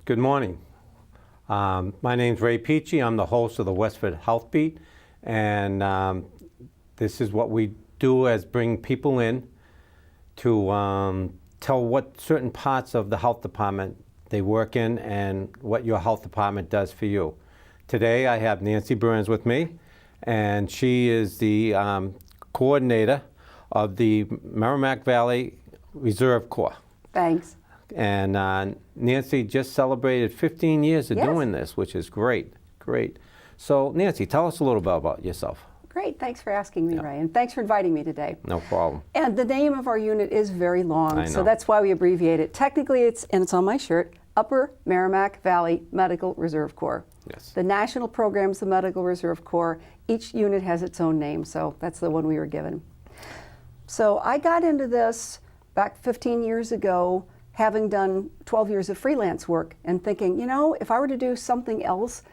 Good morning. My name's Ray Peachey. I'm the host of the Westford Health Beat, and this is what we do as bring people in to tell what certain parts of the health department they work in and what your health department does for you. Today I have Nancy Burns with me, and she is the coordinator of the Merrimack Valley Reserve Corps. Thanks. And Nancy just celebrated 15 years of Yes. doing this, which is great, great. So Nancy, tell us a little bit about yourself. Great, thanks for asking me, Ray, and thanks for inviting me today. No problem. And the name of our unit is very long, I know. so that's why we abbreviate it. Technically, it's on my shirt, Upper Merrimack Valley Medical Reserve Corps. Yes. The national program's the Medical Reserve Corps. Each unit has its own name, so that's the one we were given. So I got into this back 15 years ago, having done 12 years of freelance work and thinking, you know, if I were to do something else,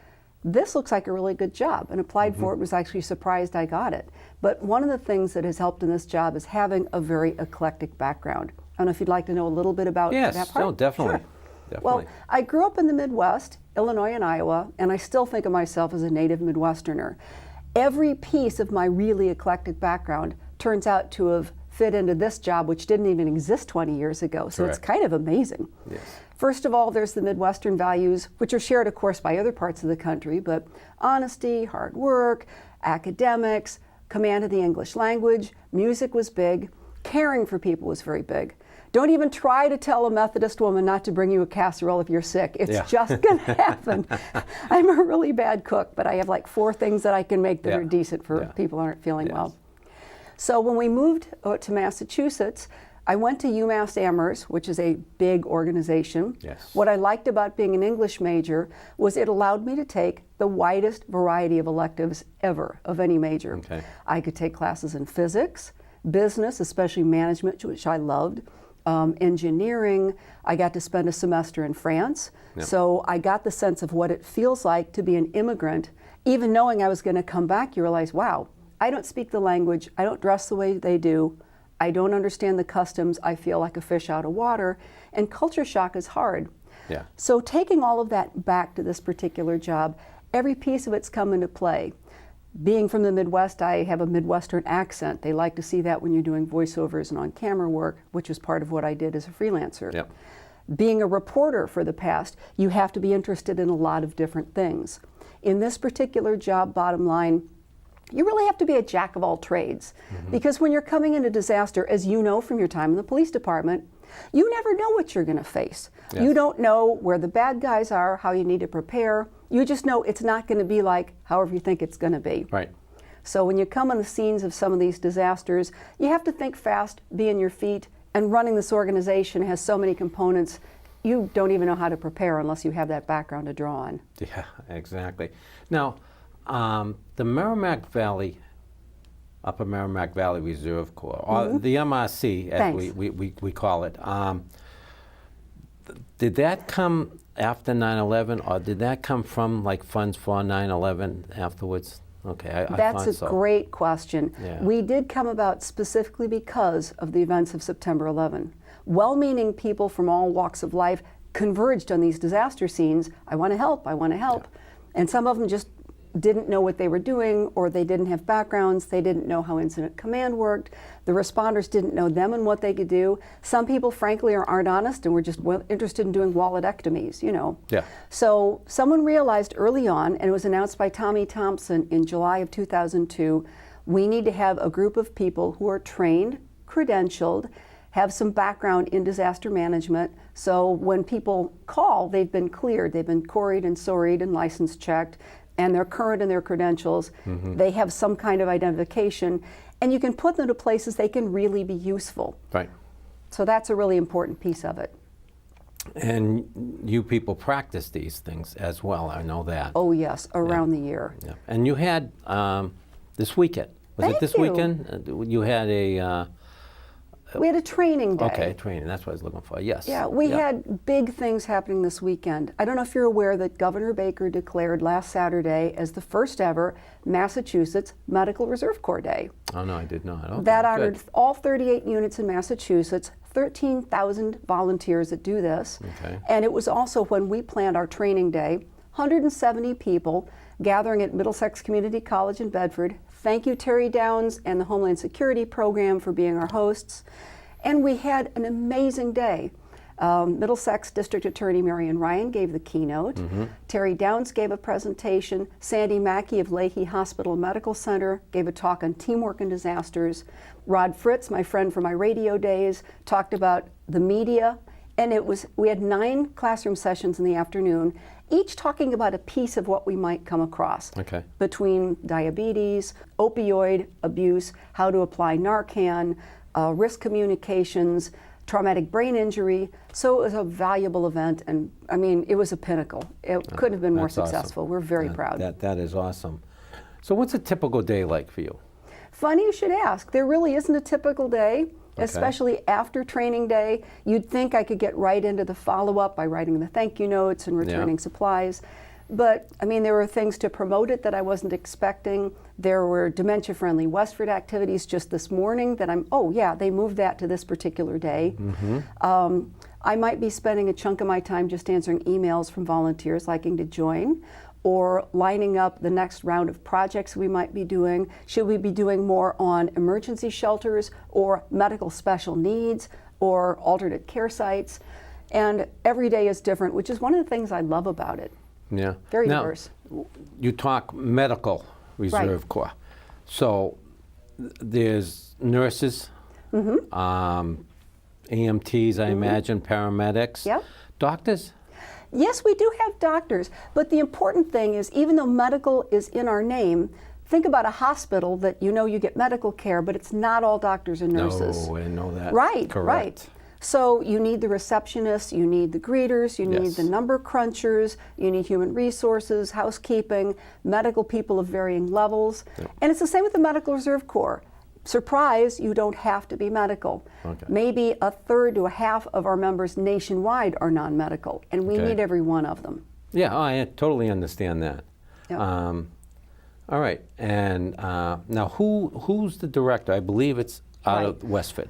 this looks like a really good job, and applied for it, was actually surprised I got it. But one of the things that has helped in this job is having a very eclectic background. I don't know if you'd like to know a little bit about that Yes, part? no, definitely. Sure. Definitely. Well, I grew up in the Midwest, Illinois and Iowa, and I still think of myself as a native Midwesterner. Every piece of my really eclectic background turns out to have fit into this job, which didn't even exist 20 years ago. So it's Correct. kind of amazing. Yes. First of all, there's the Midwestern values, which are shared, of course, by other parts of the country, but honesty, hard work, academics, command of the English language, music was big, caring for people was very big. Don't even try to tell a Methodist woman not to bring you a casserole if you're sick. It's just going to happen. I'm a really bad cook, but I have like 4 things that I can make that are decent for people who aren't feeling well. So when we moved to Massachusetts, I went to UMass which is a big organization. Yes. What I liked about being an English major was it allowed me to take the widest variety of electives ever of any major. Okay. I could take classes in physics, business, especially management, which I loved, engineering. I got to spend a semester in France. Yep. So I got the sense of what it feels like to be an immigrant. Even knowing I was going to come back, you realize, wow, I don't speak the language, I don't dress the way they do, I don't understand the customs, I feel like a fish out of water, and culture shock is hard. Yeah. So taking all of that back to this particular job, every piece of it's come into play. Being from the Midwest, I have a Midwestern accent. They like to see that when you're doing voiceovers and on-camera work, which is part of what I did as a freelancer. Yep. Being a reporter for the past, you have to be interested in a lot of different things. In this particular job, bottom line, you really have to be a jack of all trades. Because when you're coming into disaster, as you know from your time in the police department, you never know what you're going to face. Yes. You don't know where the bad guys are, how you need to prepare. You just know it's not going to be like however you think it's going to be. Right. So when you come on the scenes of some of these disasters, you have to think fast, be on your feet, and running this organization has so many components, you don't even know how to prepare unless you have that background to draw on. Yeah, exactly. Now, the Merrimack Valley, Upper Merrimack Valley Reserve Corps, or the MRC, as we call it, did that come after 9/11, or did that come from like funds for 9/11 afterwards? Okay, I That's thought a so. great question. Yeah. We did come about specifically because of the events of September 11. Well-meaning people from all walks of life converged on these disaster scenes. I want to help, I want to help. And some of them just didn't know what they were doing, or they didn't have backgrounds, they didn't know how incident command worked, the responders didn't know them and what they could do. Some people frankly aren't honest and were just interested in doing walletectomies, you know. Yeah. So someone realized early on, and it was announced by Tommy Thompson in July of 2002, we need to have a group of people who are trained, credentialed, have some background in disaster management, so when people call, they've been cleared, they've been quarried and sorried and license checked, and they're current in their credentials. They have some kind of identification, and you can put them to places they can really be useful. Right. So that's a really important piece of it. And you people practice these things as well, I know that. Oh yes, around the year. Yeah. And you had this weekend, was it Thank this you. weekend? You had a... We had a training day. Okay, training, that's what I was looking for, yes. Yeah, we had big things happening this weekend. I don't know if you're aware that Governor Baker declared last Saturday as the first ever Massachusetts Medical Reserve Corps Day. Oh no, I did not. Okay, That good. honored all 38 units in Massachusetts, 13,000 volunteers that do this. Okay. And it was also when we planned our training day, 170 people gathering at Middlesex Community College in Bedford. Thank you, Terry Downs and the Homeland Security Program for being our hosts. And we had an amazing day. Middlesex District Attorney Marion Ryan gave the keynote. Terry Downs gave a presentation. Sandy Mackey of Leahy Hospital Medical Center gave a talk on teamwork and disasters. Rod Fritz, my friend from my radio days, talked about the media. And we had 9 classroom sessions in the afternoon, each talking about a piece of what we might come across. Okay. Between diabetes, opioid abuse, how to apply Narcan, risk communications, traumatic brain injury. So it was a valuable event, and I mean, it was a pinnacle. It couldn't have been more That's awesome. successful. We're very proud. That is awesome. So what's a typical day like for you? Funny you should ask. There really isn't a typical day, especially after training day. You'd think I could get right into the follow-up by writing the thank you notes and returning supplies. But I mean, there were things to promote it that I wasn't expecting. There were dementia-friendly Westford activities just this morning that they moved that to this particular day. I might be spending a chunk of my time just answering emails from volunteers liking to join, or lining up the next round of projects we might be doing. Should we be doing more on emergency shelters or medical special needs or alternate care sites? And every day is different, which is one of the things I love about it. Yeah. Very now, diverse. You talk medical reserve corps. So there's nurses, EMTs, I imagine, paramedics, Yep. doctors? Yes, we do have doctors, but the important thing is, even though medical is in our name, think about a hospital that you get medical care, but it's not all doctors and nurses. No, I know that. Right, Correct. right. So you need the receptionists, you need the greeters, you need the number crunchers, you need human resources, housekeeping, medical people of varying levels. And it's the same with the Medical Reserve Corps. Surprise, you don't have to be medical. Okay. Maybe a third to a half of our members nationwide are non-medical, and we need every one of them. Yeah, I totally understand that. Yep. All right, and now who's the director? I believe it's out of Westford,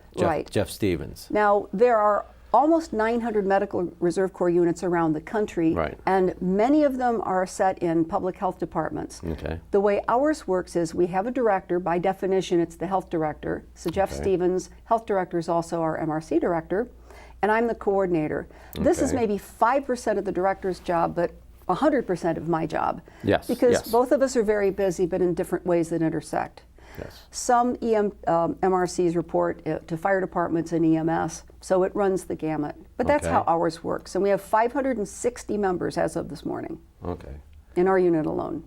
Jeff Stevens. Now, there are almost 900 Medical Reserve Corps units around the country, and many of them are set in public health departments. Okay. The way ours works is we have a director. By definition, it's the health director. So Jeff Stevens, health director, is also our MRC director, and I'm the coordinator. This is maybe 5% of the director's job, but 100% of my job. Yes. Because both of us are very busy, but in different ways that intersect. Yes. Some MRCs report to fire departments and EMS, so it runs the gamut. But that's how ours works. And we have 560 members as of this morning. Okay. In our unit alone.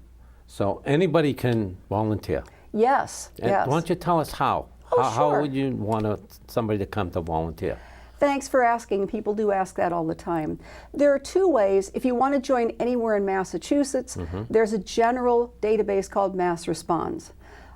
So anybody can volunteer? Yes, And yes. why don't you tell us how? How would you want somebody to come to volunteer? Thanks for asking. People do ask that all the time. There are 2 ways. If you want to join anywhere in Massachusetts, there's a general database called Mass Responds.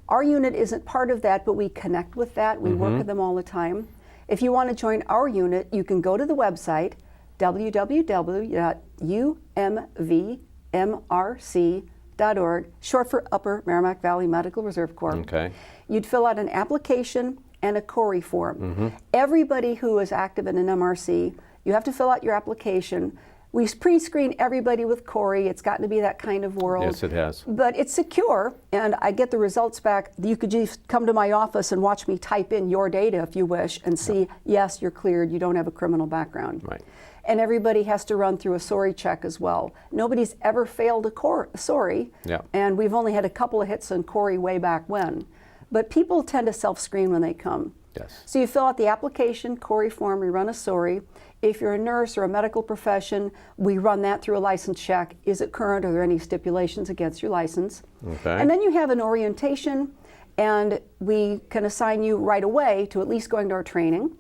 Our unit isn't part of that, but we connect with that. We work with them all the time. If you want to join our unit, you can go to the website, www.UMVMRC.org, short for Upper Merrimack Valley Medical Reserve Corps. Okay. You'd fill out an application and a CORI form. Everybody who is active in an MRC, you have to fill out your application. We pre-screen everybody with CORI. It's gotten to be that kind of world. Yes, it has. But it's secure, and I get the results back. You could just come to my office and watch me type in your data if you wish and see, yes, you're cleared, you don't have a criminal background. Right. And everybody has to run through a SORI check as well. Nobody's ever failed a SORI, and we've only had a couple of hits on CORI way back when. But people tend to self-screen when they come. Yes. So you fill out the application, CORI form, we run a SORI. If you're a nurse or a medical profession, we run that through a license check. Is it current? Are there any stipulations against your license? Okay. And then you have an orientation, and we can assign you right away to at least going to our training.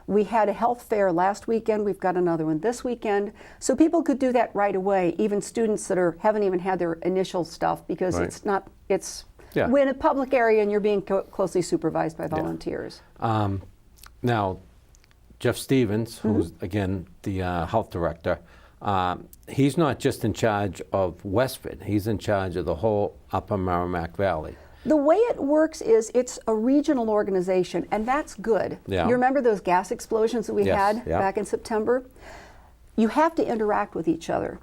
We had a health fair last weekend. We've got another one this weekend. So people could do that right away, even students that haven't even had their initial stuff, because we're in a public area and you're being closely supervised by volunteers. Now, Jeff Stevens, who's, again, the health director, he's not just in charge of Westford. He's in charge of the whole Upper Merrimack Valley. The way it works is it's a regional organization, and that's good. Yeah. You remember those gas explosions that we Yes, had yeah. back in September? You have to interact with each other.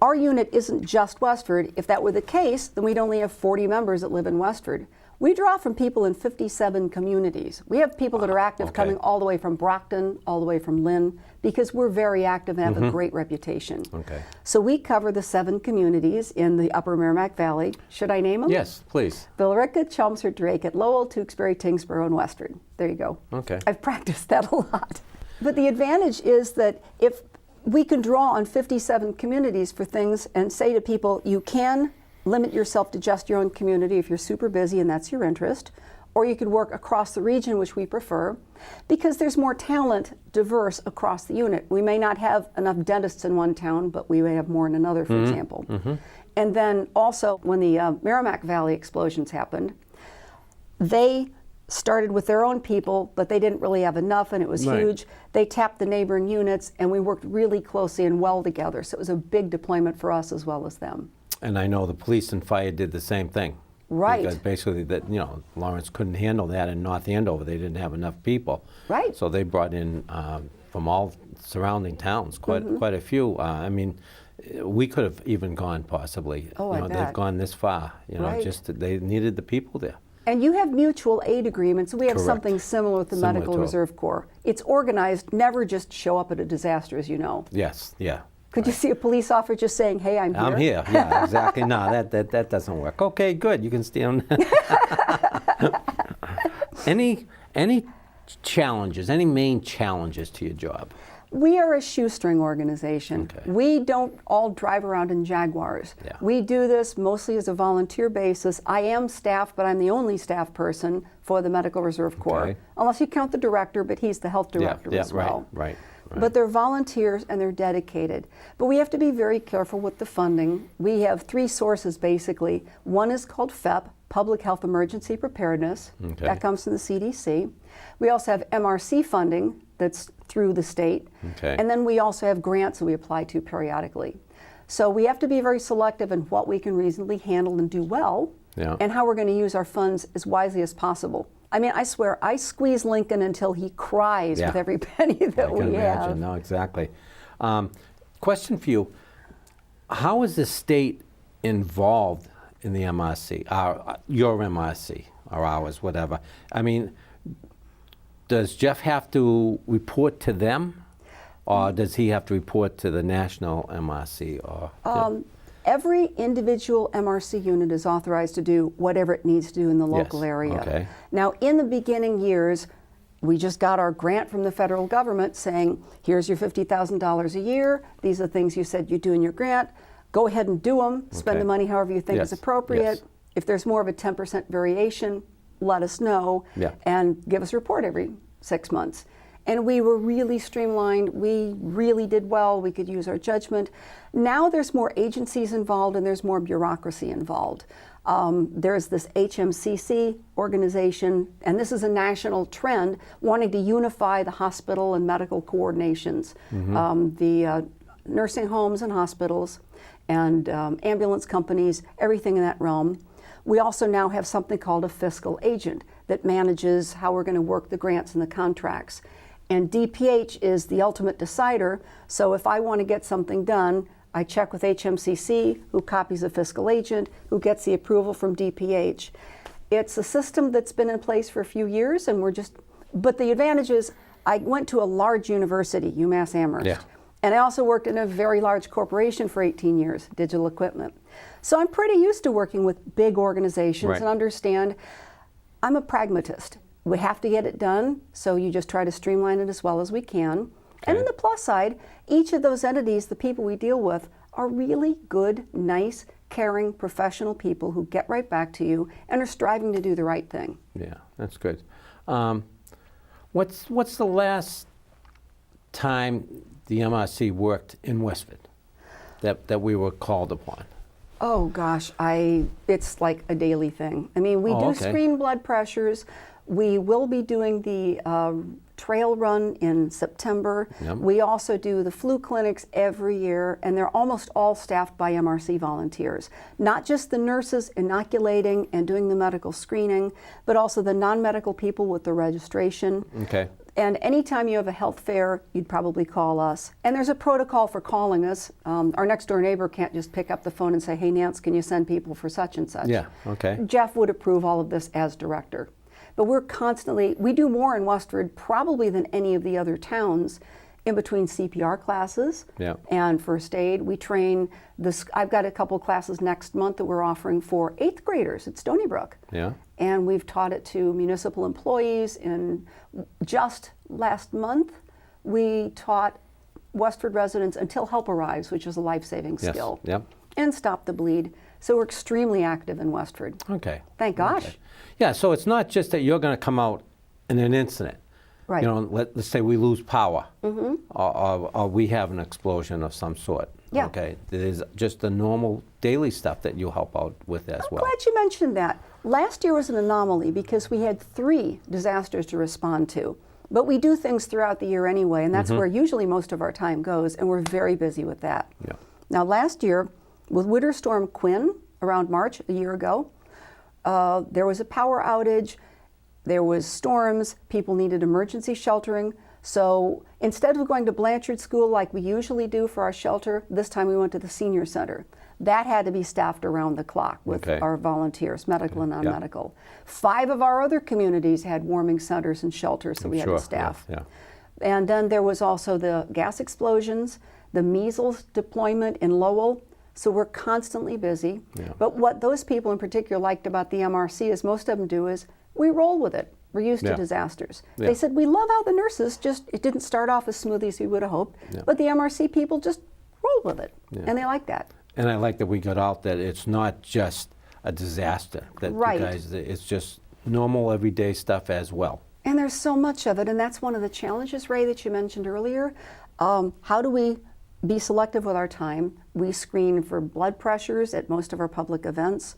Our unit isn't just Westford. If that were the case, then we'd only have 40 members that live in Westford. We draw from people in 57 communities. We have people that are active okay. coming all the way from Brockton, all the way from Lynn, because we're very active and have a great reputation. Okay. So we cover the 7 communities in the Upper Merrimack Valley. Should I name them? Yes, please. Billerica, Chelmsford, Drake, Lowell, Tewksbury, Tingsboro, and Westford. There you go. Okay. I've practiced that a lot. But the advantage is that if we can draw on 57 communities for things and say to people, you can limit yourself to just your own community if you're super busy and that's your interest, or you could work across the region, which we prefer, because there's more talent diverse across the unit. We may not have enough dentists in one town, but we may have more in another, for example. And then also, when the Merrimack Valley explosions happened, they started with their own people, but they didn't really have enough, and it was Right. huge. They tapped the neighboring units, and we worked really closely and well together. So it was a big deployment for us as well as them. And I know the police and fire did the same thing. Right. Because basically, that Lawrence couldn't handle that in North Andover. They didn't have enough people. Right. So they brought in from all surrounding towns, quite a few. I mean, we could have even gone possibly. Oh, I bet. They've gone this far. Right. Just they needed the people there. And you have mutual aid agreements. We have Correct. something similar with the Similar Medical to it. Reserve Corps. It's organized, never just show up at a disaster, as you know. Yes. Yeah. Could you see a police officer just saying, hey, I'm here? I'm here. Yeah. Exactly. No, that doesn't work. Okay. Good. You can stay on. Any challenges? Any main challenges to your job? We are a shoestring organization. Okay. We don't all drive around in Jaguars. Yeah. We do this mostly as a volunteer basis. I am staff, but I'm the only staff person for the Medical Reserve Corps. Okay. Unless you count the director, but he's the health director as well. Right. But they're volunteers and they're dedicated. But we have to be very careful with the funding. We have 3 sources basically. One is called FEP, Public Health Emergency Preparedness. Okay. That comes from the CDC. We also have MRC funding that's through the state. Okay. And then we also have grants that we apply to periodically. So we have to be very selective in what we can reasonably handle and do well, Yeah. and how we're going to use our funds as wisely as possible. I mean, I swear, I squeeze Lincoln until he cries Yeah. with every penny that I we can have. imagine. No, exactly. Question for you: how is the state involved in the MRC? Your MRC or ours, whatever. I mean, does Jeff have to report to them, or does he have to report to the national MRC? Or Every individual MRC unit is authorized to do whatever it needs to do in the local Yes, area. okay. Now, in the beginning years, we just got our grant from the federal government saying, here's your $50,000 a year. These are the things you said you'd do in your grant. Go ahead and do them. Spend Okay. the money however you think is Yes, appropriate. yes. If there's more of a 10% variation, let us know Yeah. and give us a report every 6 months. And we were really streamlined. We really did well. We could use our judgment. Now there's more agencies involved and there's more bureaucracy involved. There's this HMCC organization, and this is a national trend, wanting to unify the hospital and medical coordinations, the nursing homes and hospitals and ambulance companies, everything in that realm. We also now have something called a fiscal agent that manages how we're going to work the grants and the contracts. And DPH is the ultimate decider, so if I want to get something done, I check with HMCC, who copies the fiscal agent, who gets the approval from DPH. It's a system that's been in place for a few years, and but the advantage is I went to a large university, UMass Amherst, Yeah. and I also worked in a very large corporation for 18 years, Digital Equipment. So I'm pretty used to working with big organizations Right. and understand I'm a pragmatist. We have to get it done, so you just try to streamline it as well as we can. And on the plus side, each of those entities, the people we deal with, are really good, nice, caring, professional people who get right back to you and are striving to do the right thing. Yeah, that's good. What's the last time the MRC worked in Westford that we were called upon? Oh gosh, it's like a daily thing. I mean, we do okay. screen blood pressures. We will be doing the trail run in September. Yep. We also do the flu clinics every year, and they're almost all staffed by MRC volunteers. Not just the nurses inoculating and doing the medical screening, but also the non-medical people with the registration. Okay. And anytime you have a health fair, you'd probably call us. And there's a protocol for calling us. Our next door neighbor can't just pick up the phone and say, hey, Nance, can you send people for such and such? Yeah, okay. Jeff would approve all of this as director. But we do more in Westford probably than any of the other towns in between CPR classes Yeah. and first aid. We train I've got a couple classes next month that we're offering for 8th graders at Stony Brook. Yeah. And we've taught it to municipal employees. And just last month, we taught Westford residents until help arrives, which is a life-saving Yes. skill. Yep. And stop the bleed. So we're extremely active in Westford. Okay. Thank gosh. Okay. Yeah, so it's not just that you're going to come out in an incident. Right. You know, let's say we lose power, or we have an explosion of some sort. Yeah. Okay. There's just the normal daily stuff that you help out with as well. Glad you mentioned that. Last year was an anomaly because we had 3 disasters to respond to. But we do things throughout the year anyway, and that's where usually most of our time goes, and we're very busy with that. Yeah. Now, last year, with Winter Storm Quinn, around March a year ago, there was a power outage, there was storms, people needed emergency sheltering. So instead of going to Blanchard School like we usually do for our shelter, this time we went to the senior center. That had to be staffed around the clock with Okay. our volunteers, medical and Yeah. non-medical. 5 of our other communities had warming centers and shelters that we had Sure. to staff. Yeah. And then there was also the gas explosions, the measles deployment in Lowell. So we're constantly busy. Yeah. But what those people in particular liked about the MRC is most of them do is we roll with it. We're used Yeah. to disasters. Yeah. They said, we love how the nurses it didn't start off as smoothly as we would have hoped, Yeah. but the MRC people just rolled with it. Yeah. And they like that. And I like that we got out that it's not just a disaster. That Right. you guys, it's just normal everyday stuff as well. And there's so much of it, and that's one of the challenges, Ray, that you mentioned earlier. How do we be selective with our time? We screen for blood pressures at most of our public events.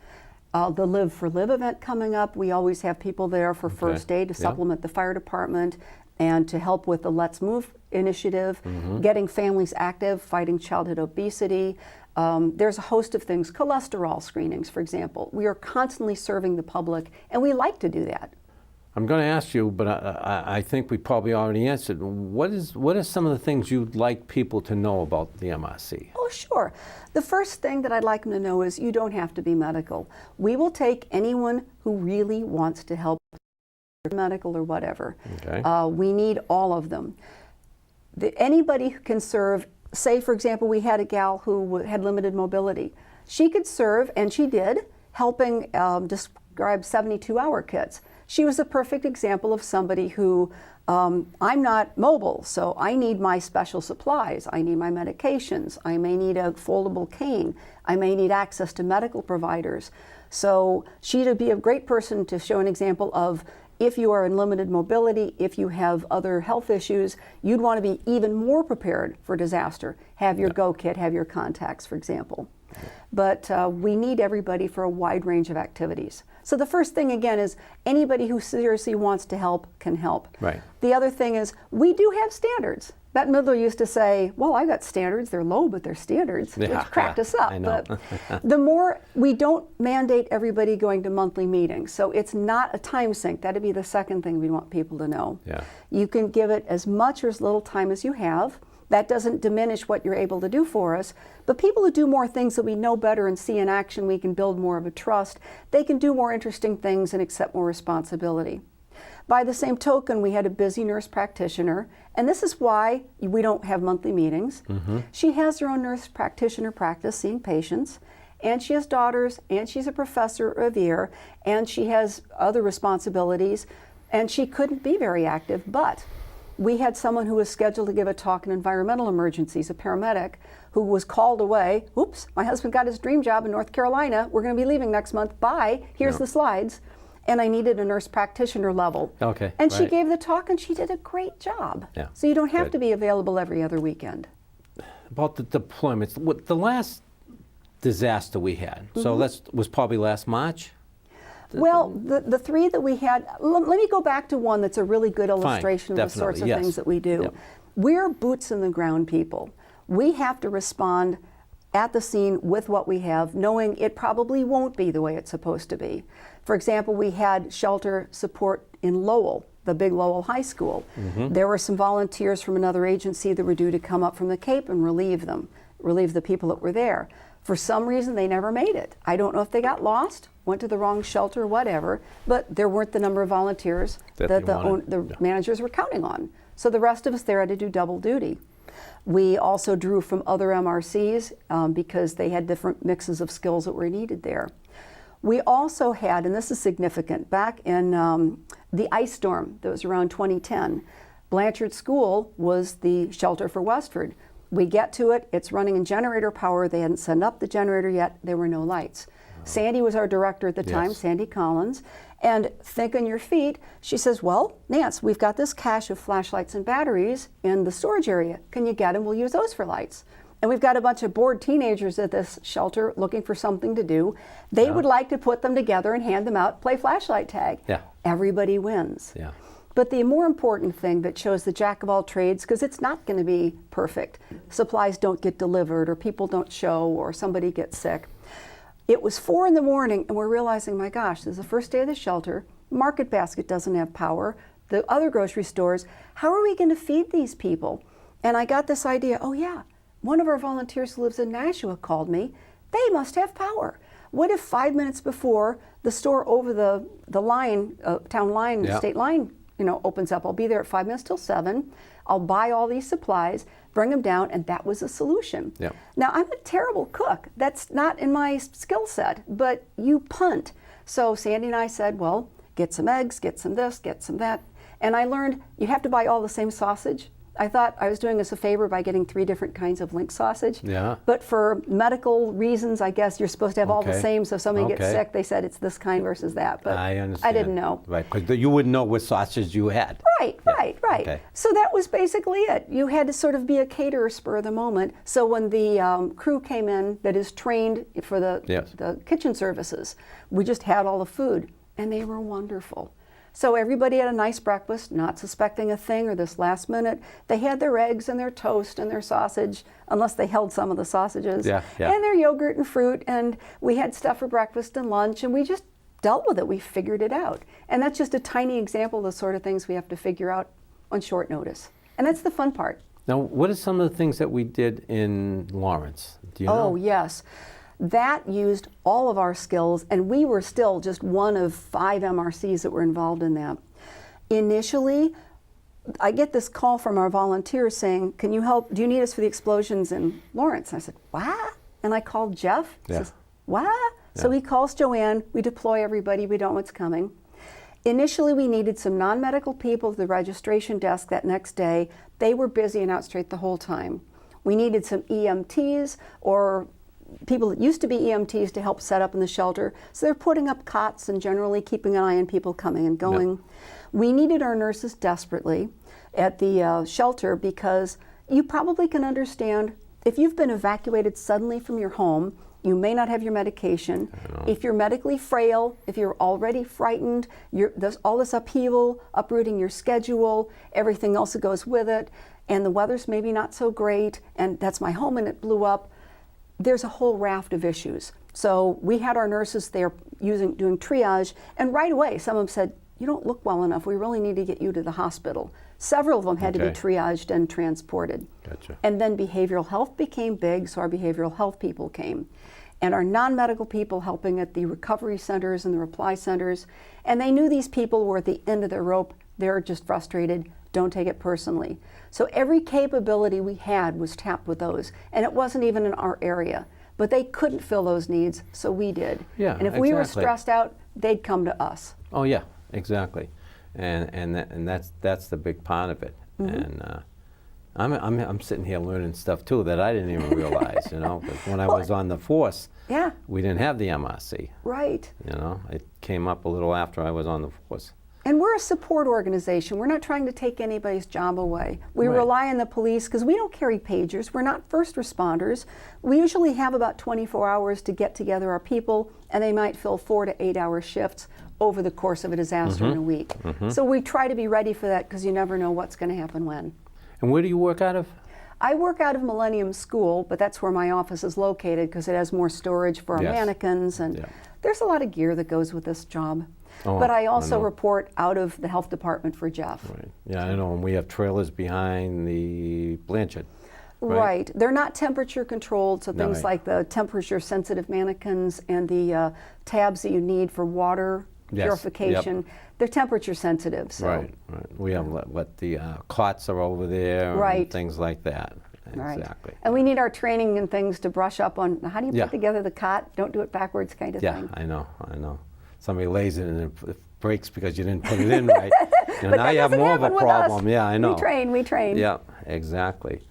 The Live for Live event coming up, we always have people there for first aid to Yeah. supplement the fire department and to help with the Let's Move initiative, getting families active, fighting childhood obesity. There's a host of things, cholesterol screenings, for example. We are constantly serving the public, and we like to do that. I'm going to ask you, but I think we probably already answered. What are some of the things you'd like people to know about the MRC? Oh, sure. The first thing that I'd like them to know is you don't have to be medical. We will take anyone who really wants to help, medical or whatever. Okay. We need all of them. Anybody who can serve, say, for example, we had a gal who had limited mobility. She could serve, and she did, helping describe 72-hour kits. She was a perfect example of somebody who, I'm not mobile, so I need my special supplies. I need my medications. I may need a foldable cane. I may need access to medical providers. So she'd be a great person to show an example of if you are in limited mobility, if you have other health issues, you'd want to be even more prepared for disaster. Have your go kit, have your contacts, for example. But we need everybody for a wide range of activities. So the first thing, again, is anybody who seriously wants to help can help. Right. The other thing is we do have standards. Bette Midler used to say, well, I've got standards. They're low, but they're standards, Yeah, which cracked us up. I know. But the more, we don't mandate everybody going to monthly meetings. So it's not a time sink. That'd be the second thing we want people to know. Yeah. You can give it as much or as little time as you have. That doesn't diminish what you're able to do for us, but people who do more things that we know better and see in action, we can build more of a trust. They can do more interesting things and accept more responsibility. By the same token, we had a busy nurse practitioner, and this is why we don't have monthly meetings. She has her own nurse practitioner practice, seeing patients, and she has daughters, and she's a professor of year, and she has other responsibilities, and she couldn't be very active, but we had someone who was scheduled to give a talk in environmental emergencies, a paramedic, who was called away. Oops, my husband got his dream job in North Carolina. We're going to be leaving next month. Bye. Here's the slides. And I needed a nurse practitioner level. Okay, And she right. gave the talk, and she did a great job. Yeah, So you don't have good. to be available every other weekend. About the deployments, the last disaster we had, so that was probably last March? Well, the three that we had, let me go back to one that's a really good illustration of the sorts of things that we do. Yep. We're boots in the ground people. We have to respond at the scene with what we have, knowing it probably won't be the way it's supposed to be. For example, we had shelter support in Lowell, the big Lowell High School. There were some volunteers from another agency that were due to come up from the Cape and relieve the people that were there. For some reason, they never made it. I don't know if they got lost, went to the wrong shelter, or whatever, but there weren't the number of volunteers that the managers were counting on. So the rest of us there had to do double duty. We also drew from other MRCs because they had different mixes of skills that were needed there. We also had, and this is significant, back in the ice storm that was around 2010, Blanchard School was the shelter for Westford. We get to it, it's running in generator power. They hadn't set up the generator yet. There were no lights. Sandy was our director at the time, Sandy Collins. And think on your feet, she says, well, Nance, we've got this cache of flashlights and batteries in the storage area. Can you get them? We'll use those for lights. And we've got a bunch of bored teenagers at this shelter looking for something to do. They would like to put them together and hand them out, play flashlight tag. Everybody wins. But the more important thing that shows the jack of all trades, because it's not going to be perfect. Supplies don't get delivered, or people don't show, or somebody gets sick. It was 4 in the morning, and we're realizing, my gosh, this is the first day of the shelter. Market Basket doesn't have power. The other grocery stores, how are we going to feed these people? And I got this idea, oh yeah, one of our volunteers who lives in Nashua called me. They must have power. What if 5 minutes before the store over the line, town line, state line, opens up? I'll be there at 5 minutes till 7. I'll buy all these supplies, bring them down, and that was a solution. Now, I'm a terrible cook. That's not in my skill set, but you punt. So Sandy and I said, well, get some eggs, get some this, get some that. And I learned you have to buy all the same sausage. I thought I was doing us a favor by getting 3 different kinds of link sausage. But for medical reasons, I guess you're supposed to have all the same, so if somebody gets sick, they said it's this kind versus that. But I understand. I didn't know. Right, because you wouldn't know what sausage you had. Right. So that was basically it. You had to sort of be a caterer spur of the moment. So when the crew came in that is trained for the kitchen services, we just had all the food, and they were wonderful. So everybody had a nice breakfast, not suspecting a thing or this last minute. They had their eggs and their toast and their sausage, unless they held some of the sausages, and their yogurt and fruit. And we had stuff for breakfast and lunch, and we just dealt with it. We figured it out. And that's just a tiny example of the sort of things we have to figure out on short notice. And that's the fun part. Now, what are some of the things that we did in Lawrence? Do you know? Oh, yes. That used all of our skills, and we were still just one of 5 MRCs that were involved in that. Initially, I get this call from our volunteers saying, can you help, do you need us for the explosions in Lawrence? I said, what? And I called Jeff. He says, what? So he calls Joanne, we deploy everybody, we don't know what's coming. Initially, we needed some non-medical people at the registration desk that next day. They were busy and out straight the whole time. We needed some EMTs or people that used to be EMTs to help set up in the shelter. So they're putting up cots and generally keeping an eye on people coming and going. We needed our nurses desperately at the shelter because you probably can understand if you've been evacuated suddenly from your home, you may not have your medication. If you're medically frail, if you're already frightened, there's all this upheaval, uprooting your schedule, everything else that goes with it, and the weather's maybe not so great, and that's my home and it blew up. There's a whole raft of issues. So we had our nurses there doing triage, and right away some of them said, you don't look well enough, we really need to get you to the hospital. Several of them had to be triaged and transported. And then behavioral health became big, so our behavioral health people came. And our non-medical people helping at the recovery centers and the reply centers. And they knew these people were at the end of their rope. They're just frustrated. Don't take it personally. So every capability we had was tapped with those. And it wasn't even in our area. But they couldn't fill those needs, so we did. And if we were stressed out, they'd come to us. Oh yeah, exactly. And that's the big part of it. And I'm sitting here learning stuff too that I didn't even realize, you know. But when I was on the force, we didn't have the MRC. Right. You know, it came up a little after I was on the force. And we're a support organization. We're not trying to take anybody's job away. We Right. rely on the police because we don't carry pagers. We're not first responders. We usually have about 24 hours to get together our people, and they might fill 4 to 8 hour shifts over the course of a disaster in a week. So we try to be ready for that because you never know what's going to happen when. And where do you work out of? I work out of Millennium School, but that's where my office is located because it has more storage for our Yes. mannequins, and Yeah. there's a lot of gear that goes with this job. Oh, But I I also know. report out of the health department for Jeff. Right. Yeah, I know. And we have trailers behind the Blanchard. Right. Right. They're not temperature controlled, so things Right. like the temperature sensitive mannequins and the tabs that you need for water Yes. purification, they're temperature sensitive. So. Right. Right. We have what the cots are over there. Right. And things like that. Right. Exactly. And we need our training and things to brush up on how do you Yeah. put together the cot, don't do it backwards kind of Yeah, thing. I know. I know. Somebody lays it and it breaks because you didn't put it in right. You know, But now that you have doesn't more of a happen with us. problem. Yeah, I know. We train. Yeah, exactly.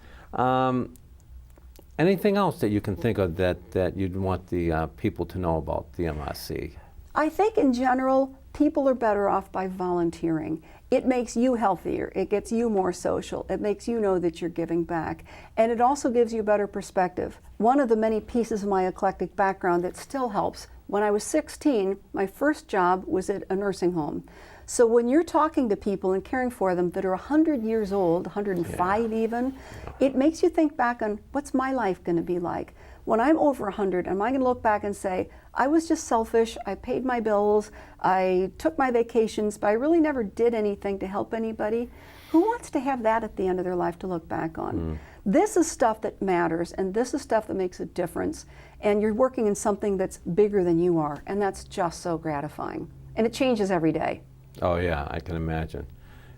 Anything else that you can think of that you'd want the people to know about the MRC? I think in general, people are better off by volunteering. It makes you healthier. It gets you more social. It makes you know that you're giving back. And it also gives you a better perspective. One of the many pieces of my eclectic background that still helps, when I was 16, my first job was at a nursing home. So when you're talking to people and caring for them that are 100 years old, 105 even, it makes you think back on what's my life going to be like? When I'm over 100, am I going to look back and say, I was just selfish, I paid my bills, I took my vacations, but I really never did anything to help anybody? Who wants to have that at the end of their life to look back on? This is stuff that matters, and this is stuff that makes a difference. And you're working in something that's bigger than you are, and that's just so gratifying. And it changes every day. Oh yeah, I can imagine.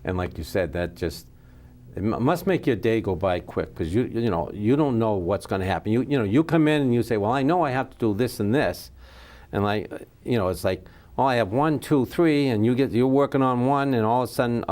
And like you said, that just must make your day go by quick because you know you don't know what's going to happen. You know you come in and you say, well, I know I have to do this and this, and like it's like, well, I have 1, 2, 3, and you're working on one, and all of a sudden,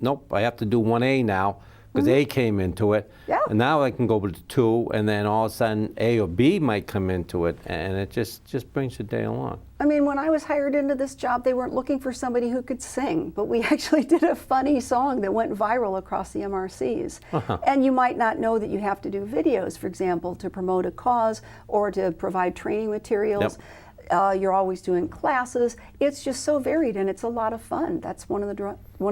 nope, I have to do 1A now because A came into it, Yeah. and now I can go to 2, and then all of a sudden A or B might come into it, and it just brings your day along. I mean, when I was hired into this job, they weren't looking for somebody who could sing, but we actually did a funny song that went viral across the MRCs. And you might not know that you have to do videos, for example, to promote a cause or to provide training materials. You're always doing classes. It's just so varied, and it's a lot of fun. That's one of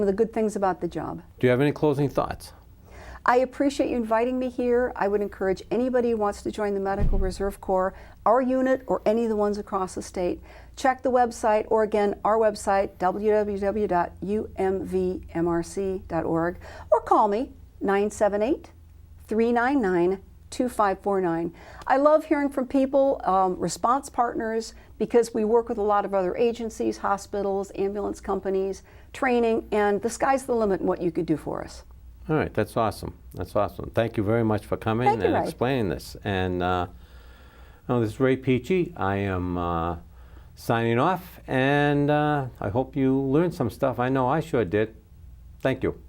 the good things about the job. Do you have any closing thoughts? I appreciate you inviting me here. I would encourage anybody who wants to join the Medical Reserve Corps, our unit, or any of the ones across the state. Check the website, or again, our website, www.umvmrc.org, or call me, 978-399-2549. I love hearing from people, response partners, because we work with a lot of other agencies, hospitals, ambulance companies, training, and the sky's the limit in what you could do for us. All right, that's awesome. That's awesome. Thank you very much for coming Thank you, and Ray. explaining this. And this is Ray Peachey. I am signing off, and I hope you learned some stuff. I know I sure did. Thank you.